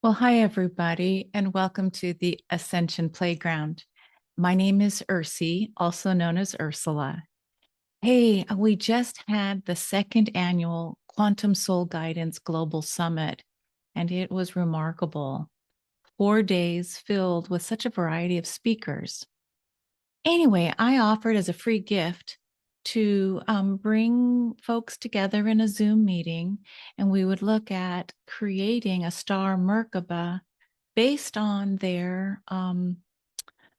Well, hi, everybody, and welcome to the Ascension Playground. My name is Ursi, also known as Ursula. Hey, we just had the second annual Quantum Soul Guidance Global Summit, and it was remarkable. 4 days filled with such a variety of speakers. Anyway, I offered as a free gift to bring folks together in a Zoom meeting, and we would look at creating a Star Merkaba based on their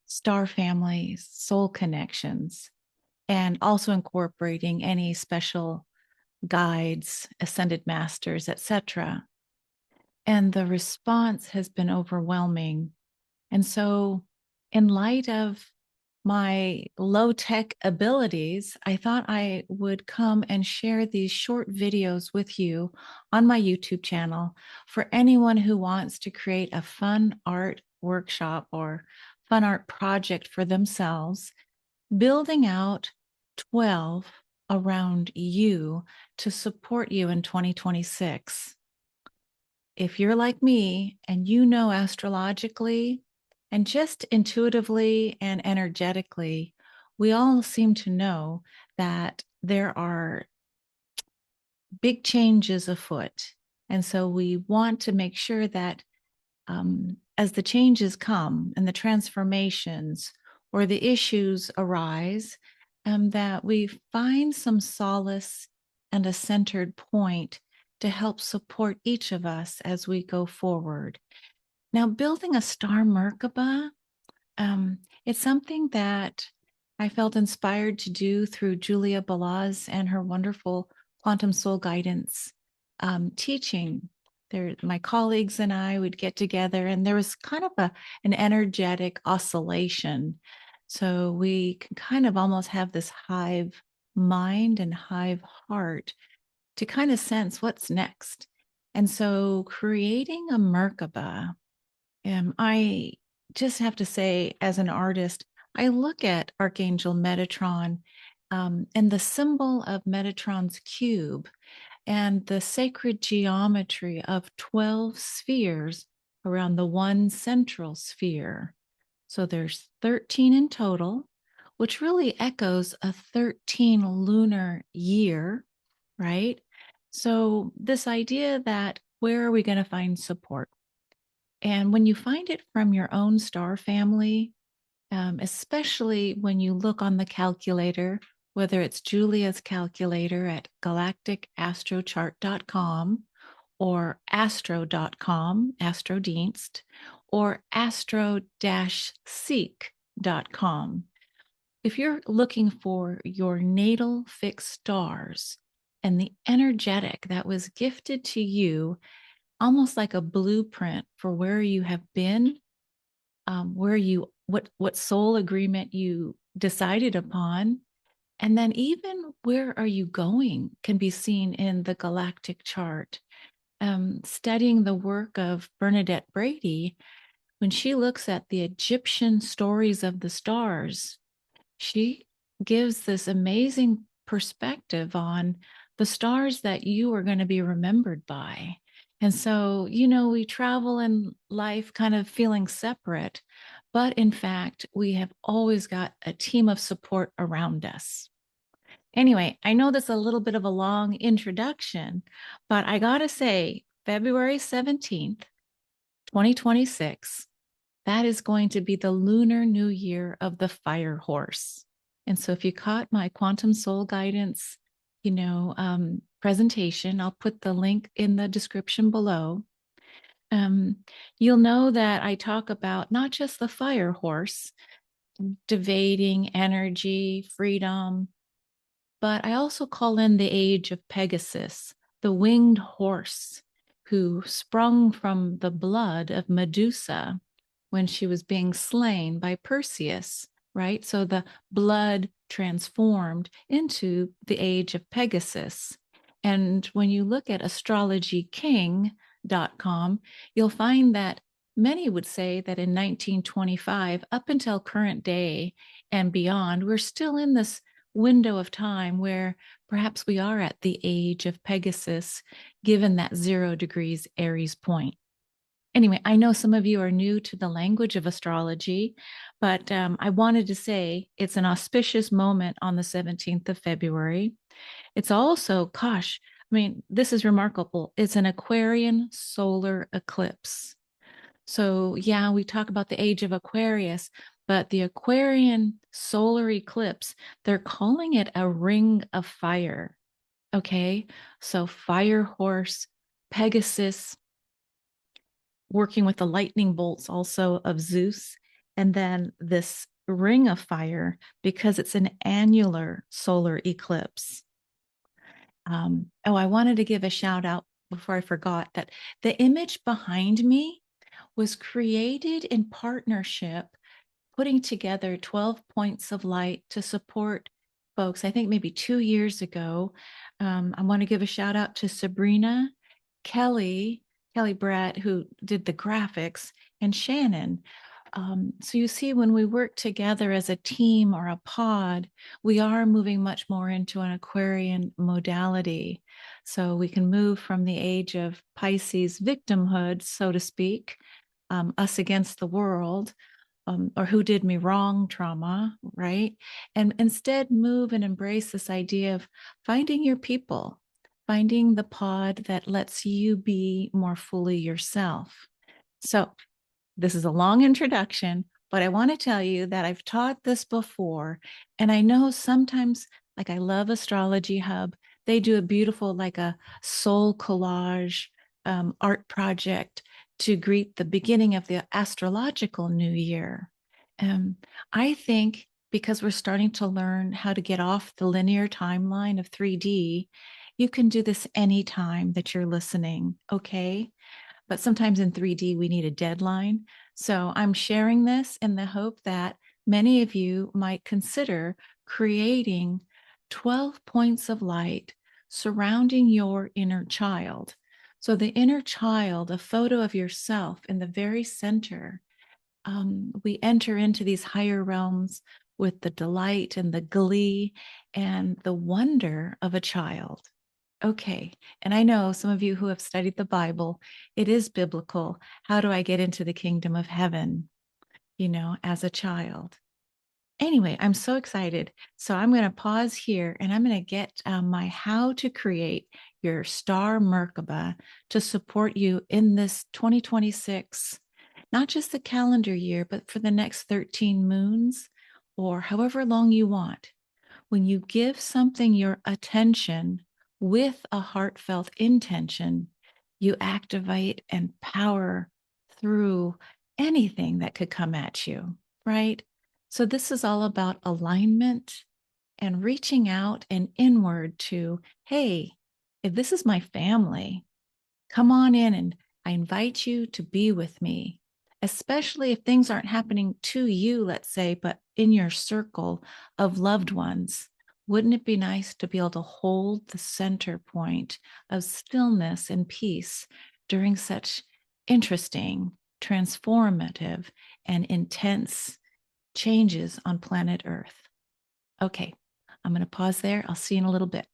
star families, soul connections, and also incorporating any special guides, ascended masters, etc. And the response has been overwhelming. And so, in light of my low tech abilities, I thought I would come and share these short videos with you on my YouTube channel for anyone who wants to create a fun art workshop or fun art project for themselves, building out 12 around you to support you in 2026. If you're like me and you know astrologically and just intuitively and energetically, we all seem to know that there are big changes afoot. And so we want to make sure that as the changes come and the transformations or the issues arise, that we find some solace and a centered point to help support each of us as we go forward. Now, building a Star Merkaba, it's something that I felt inspired to do through Julia Balaz and her wonderful quantum soul guidance teaching. My colleagues and I would get together, and there was kind of an energetic oscillation. So we can kind of almost have this hive mind and hive heart to kind of sense what's next. And so creating a Merkaba, I just have to say, as an artist, I look at Archangel Metatron and the symbol of Metatron's cube and the sacred geometry of 12 spheres around the one central sphere. So there's 13 in total, which really echoes a 13 lunar year, right? So this idea that where are we going to find support? And when you find it from your own star family, especially when you look on the calculator, whether it's Julia's calculator at galacticastrochart.com or astro.com, Astrodienst, or astro-seek.com. If you're looking for your natal fixed stars and the energetic that was gifted to you, almost like a blueprint for where you have been, what soul agreement you decided upon, and then even where are you going can be seen in the galactic chart. Studying the work of Bernadette Brady, when she looks at the Egyptian stories of the stars, she gives this amazing perspective on the stars that you are going to be remembered by. And so, we travel in life kind of feeling separate, but in fact, we have always got a team of support around us. Anyway, I know that's a little bit of a long introduction, but I got to say, February 17th, 2026, that is going to be the Lunar New Year of the Fire Horse. And so if you caught my Quantum Soul Guidance, presentation, I'll put the link in the description below. You'll know that I talk about not just the fire horse, activating energy, freedom, but I also call in the age of Pegasus, the winged horse who sprung from the blood of Medusa when she was being slain by Perseus, right? So the blood transformed into the age of Pegasus. And when you look at astrologyking.com, you'll find that many would say that in 1925, up until current day and beyond, we're still in this window of time where perhaps we are at the age of Pegasus, given that 0 degrees Aries point. Anyway, I know some of you are new to the language of astrology, but I wanted to say it's an auspicious moment on the 17th of February. It's also, gosh, I mean, this is remarkable. It's an Aquarian solar eclipse. So, yeah, we talk about the age of Aquarius, but the Aquarian solar eclipse, they're calling it a ring of fire. Okay. So, fire horse, Pegasus, working with the lightning bolts also of Zeus, and then this ring of fire because it's an annular solar eclipse. I wanted to give a shout out before I forgot that the image behind me was created in partnership, putting together 12 points of light to support folks. I think maybe 2 years ago. I want to give a shout out to Sabrina, Kelly, Kelly Brett, who did the graphics, and Shannon. So you see, when we work together as a team or a pod, we are moving much more into an Aquarian modality. So we can move from the age of Pisces victimhood, so to speak, us against the world, or who did me wrong trauma, right? And instead move and embrace this idea of finding your people, finding the pod that lets you be more fully yourself. So this is a long introduction, but I want to tell you that I've taught this before. And I know sometimes, like I love Astrology Hub, they do a beautiful, like a soul collage art project to greet the beginning of the astrological new year. Um, I think because we're starting to learn how to get off the linear timeline of 3D, you can do this anytime that you're listening, okay? But sometimes in 3D, we need a deadline. So I'm sharing this in the hope that many of you might consider creating 12 points of light surrounding your inner child. So the inner child, a photo of yourself in the very center. We enter into these higher realms with the delight and the glee and the wonder of a child. Okay. And I know some of you who have studied the Bible, it is biblical. How do I get into the kingdom of heaven, as a child? Anyway, I'm so excited. So I'm going to pause here and I'm going to get my how to create your Star Merkaba to support you in this 2026, not just the calendar year, but for the next 13 moons or however long you want. When you give something your attention with a heartfelt intention, you activate and power through anything that could come at you, right? So, this is all about alignment and reaching out and inward to, hey, if this is my family, come on in and I invite you to be with me, especially if things aren't happening to you, let's say, but in your circle of loved ones. Wouldn't it be nice to be able to hold the center point of stillness and peace during such interesting, transformative, and intense changes on planet Earth? Okay, I'm going to pause there. I'll see you in a little bit.